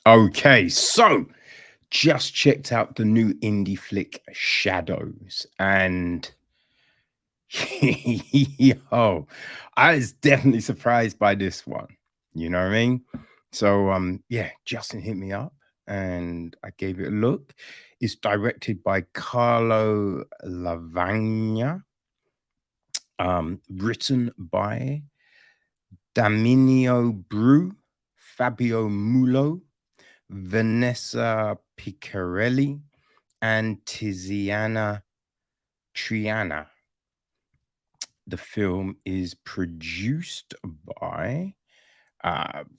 Okay, so just checked out the new indie flick Shadows, and yo, I was definitely surprised by this one. You know what I mean? So yeah, Justin hit me up and I gave it a look. It's directed by Carlo Lavagna, written by Damiano Bruè, Fabio Mollo Vanessa Picciarelli, and Tiziana Triana. The film is produced by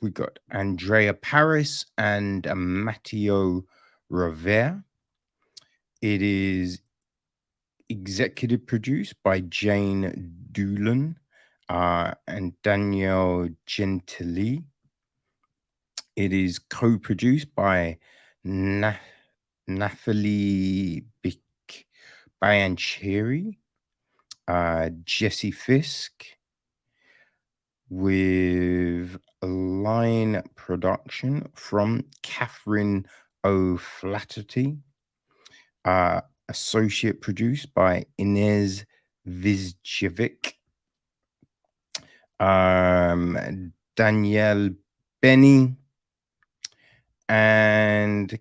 we got Andrea Paris and Matteo Rivera. It is executive produced by Jane Doolan and Danielle Gentili. It is co-produced by Na- Nathalie Biancheri, Jesse Fisk, with line production from Catherine O'Flaherty, associate produced by Inez Vizjevic, Danielle Benny, and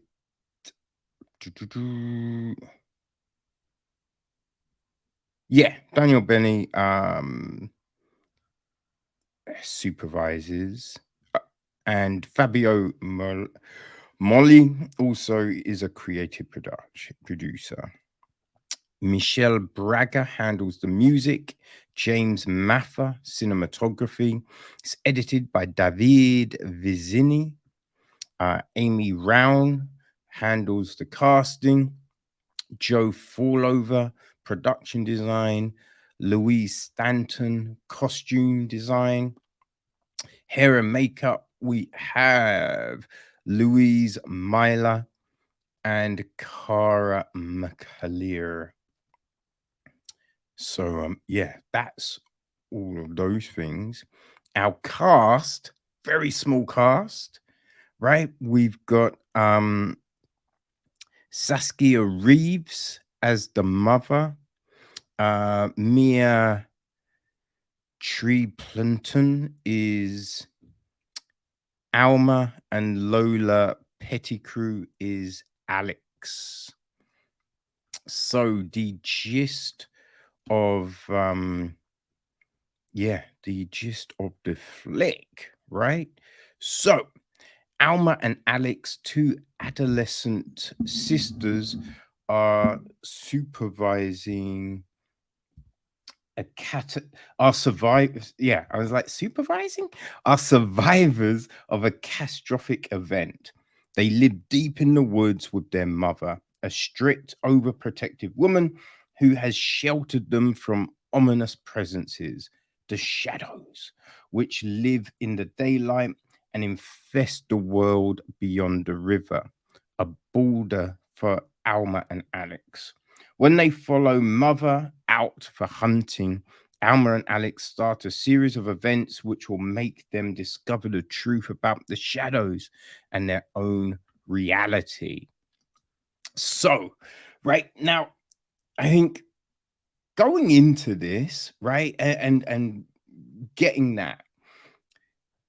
yeah, Daniel Benny supervises, and Fabio Molly also is a creative producer. Michelle Braga handles the music. James Maffa, cinematography. It's edited by David Vizini. Amy Round handles the casting. Joe Fallover, production design. Louise Stanton, costume design. Hair and makeup, we have Louise Myla and Cara McAleer. So yeah, that's all of those things. Our cast, very small cast, right? We've got Saskia Reeves as the mother, Mia Threapleton is Alma, and Lola Petticrew is Alex. So the gist of the flick, right? So Alma and Alex, two adolescent sisters, are supervising a cat are survivors. Yeah, I was like, supervising are survivors of a catastrophic event. They live deep in the woods with their mother, a strict, overprotective woman who has sheltered them from ominous presences, the shadows, which live in the daylight and infest the world beyond the river, a border for Alma and Alex. When they follow Mother out for hunting, Alma and Alex start a series of events which will make them discover the truth about the shadows and their own reality. So, right now, I think going into this, right, and getting that,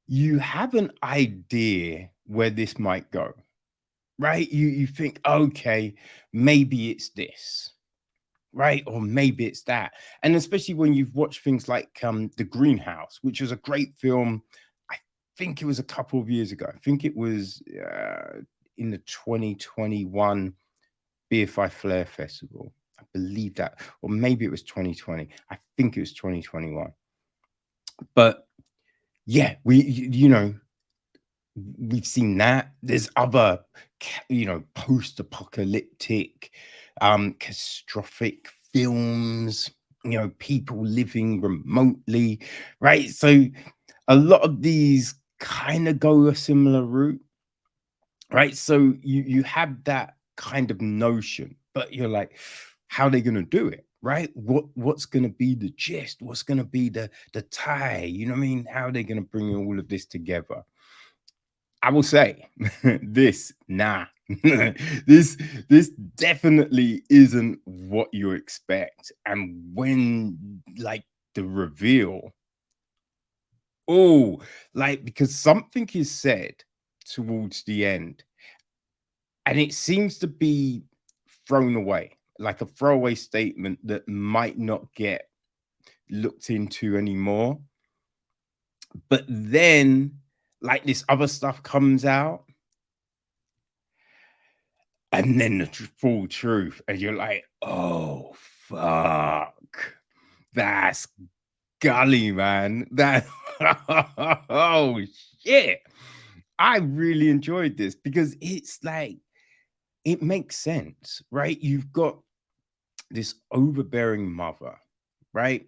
you have an idea where this might go, right? You think, okay, maybe it's this, right? Or maybe it's that. And especially when you've watched things like The Greenhouse, which was a great film. I think it was a couple of years ago. I think it was in the 2021 BFI Flair Festival. I believe that. Or maybe it was 2020. I think it was 2021. But yeah, we've seen that. There's other, post-apocalyptic, catastrophic films, people living remotely, right? So a lot of these kind of go a similar route, right? So you have that kind of notion, but you're like, how are they going to do it? Right? What's going to be the gist? What's going to be the tie? You know what I mean? How are they going to bring all of this together? I will say this, nah. this this definitely isn't what you expect. And when like the reveal, oh, like because something is said towards the end, and it seems to be thrown away, like a throwaway statement that might not get looked into anymore. But then, like this other stuff comes out, and then the full truth, and you're like, oh fuck, that's gully, man. That oh shit. I really enjoyed this because it's like it makes sense, right? You've got this overbearing mother, right?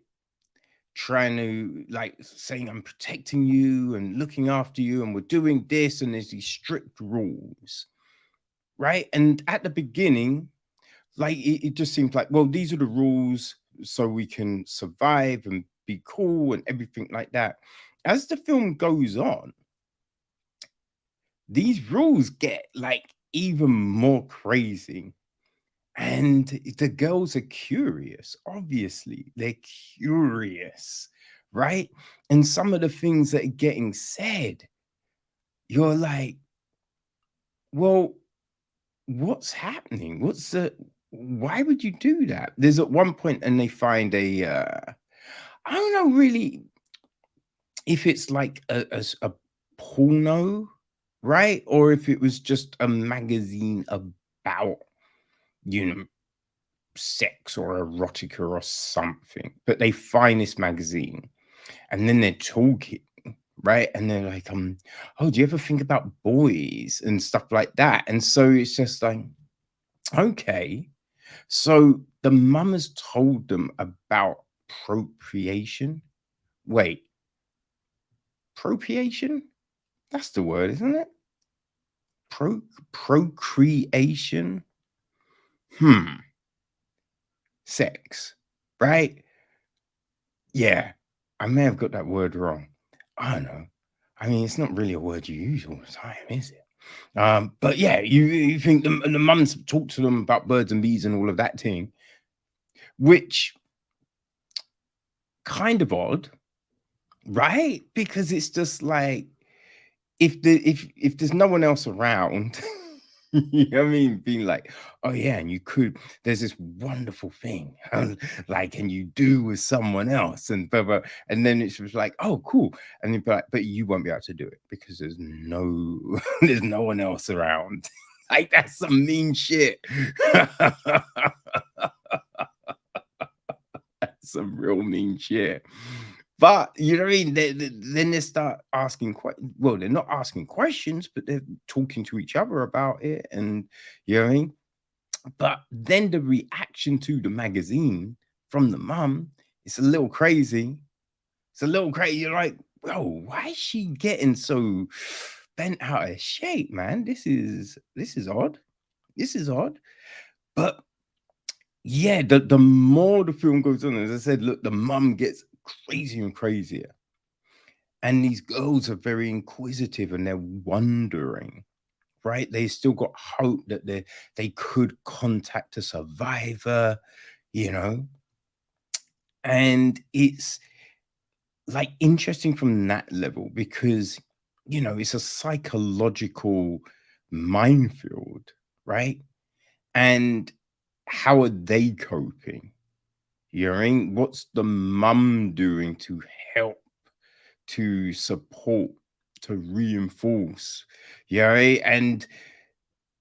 Trying to like saying, I'm protecting you and looking after you, and we're doing this, and there's these strict rules, right? And at the beginning, like it just seems like, well, these are the rules so we can survive and be cool and everything like that. As the film goes on, these rules get like even more crazy. And the girls are curious, obviously. They're curious, right? And some of the things that are getting said, you're like, well, what's happening? Why would you do that? There's at one point, and they find I don't know really if it's like a porno, right? Or if it was just a magazine about, you know, sex or erotica or something. But they find this magazine, and then they're talking, right? And they're like, oh, do you ever think about boys and stuff like that? And so it's just like, okay. So the mum has told them about procreation. Wait, procreation? That's the word, isn't it? Procreation. Hmm. Sex, right? Yeah. I may have got that word wrong. I don't know. I mean, it's not really a word you use all the time, is it? But yeah, you think the mums talk to them about birds and bees and all of that thing, which kind of odd, right? Because it's just like if there's no one else around, you know what I mean? Being like, oh yeah, and you could, there's this wonderful thing, like, and you do with someone else, and blah, blah, and then it's just like, oh, cool. And you'd be like, but you won't be able to do it because there's no there's no one else around. Like that's some mean shit. Some real mean shit. But you know what I mean? Then they start asking well, they're not asking questions, but they're talking to each other about it, and you know what I mean? But then the reaction to the magazine from the mum, it's a little crazy. It's a little crazy. You're like, whoa, why is she getting so bent out of shape, man? This is odd. This is odd. But yeah, the more the film goes on, as I said, look, the mum gets crazier and crazier. And these girls are very inquisitive and they're wondering, right? They still got hope that they could contact a survivor, you know. And it's like interesting from that level because you know it's a psychological minefield, right? And how are they coping? You know what I mean? What's the mum doing to help, to support, to reinforce? You know, and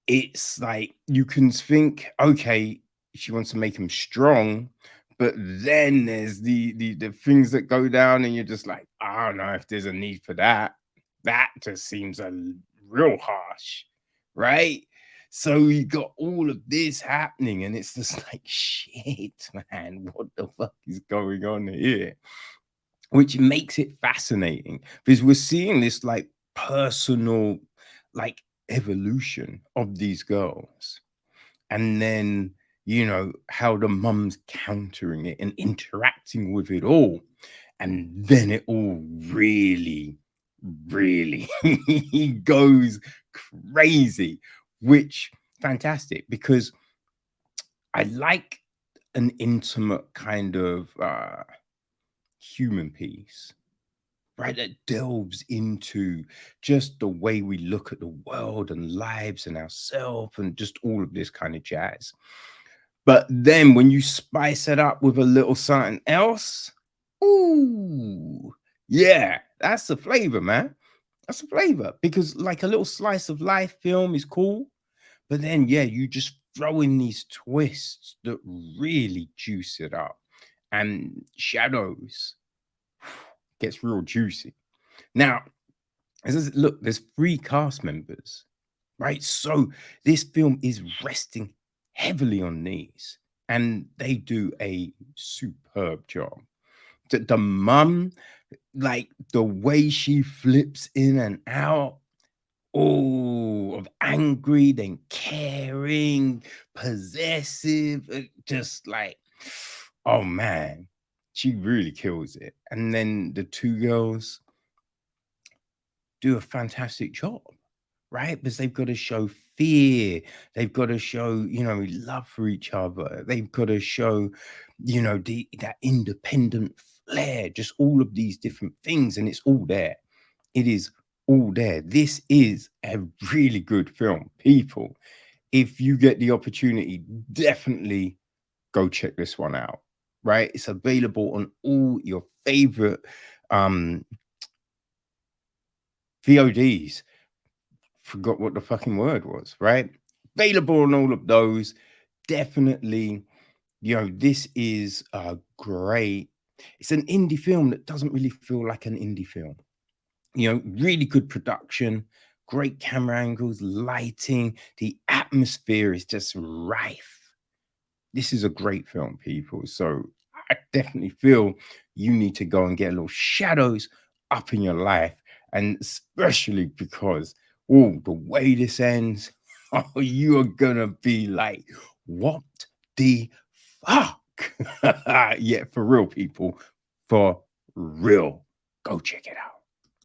it's like you can think, okay, she wants to make him strong, but then there's the things that go down, and you're just like, I don't know if there's a need for that. That just seems real harsh, right? So you got all of this happening, and it's just like, shit, man, what the fuck is going on here? Which makes it fascinating because we're seeing this like personal, like evolution of these girls, and then you know how the mum's countering it and interacting with it all, and then it all really really he goes crazy, which fantastic because I like an intimate kind of human piece, right? That delves into just the way we look at the world and lives and ourselves and just all of this kind of jazz. But then when you spice it up with a little something else, ooh, yeah, that's the flavor, man. That's the flavor because like a little slice of life film is cool, but then yeah, you just throw in these twists that really juice it up. And Shadows gets real juicy. Now, look, there's 3 cast members, right? So this film is resting heavily on these, and they do a superb job. The mum, like the way she flips in and out, oh, of angry, then caring, possessive, just like, oh man, she really kills it. And then the 2 girls do a fantastic job, right? Because they've got to show fear, they've got to show, love for each other, they've got to show, that independent flair, just all of these different things, and it's all there. It is all there. This is a really good film, people. If you get the opportunity, definitely go check this one out. Right? It's available on all your favorite um VODs. Forgot what the fucking word was, right? Available on all of those. Definitely, this is a great. It's an indie film that doesn't really feel like an indie film. Really good production, great camera angles, lighting, the atmosphere is just rife. This is a great film, people. So I definitely feel you need to go and get a little Shadows up in your life. And especially because, oh, the way this ends, oh, you are gonna be like, what the fuck? Yeah, for real, people. For real. Go check it out.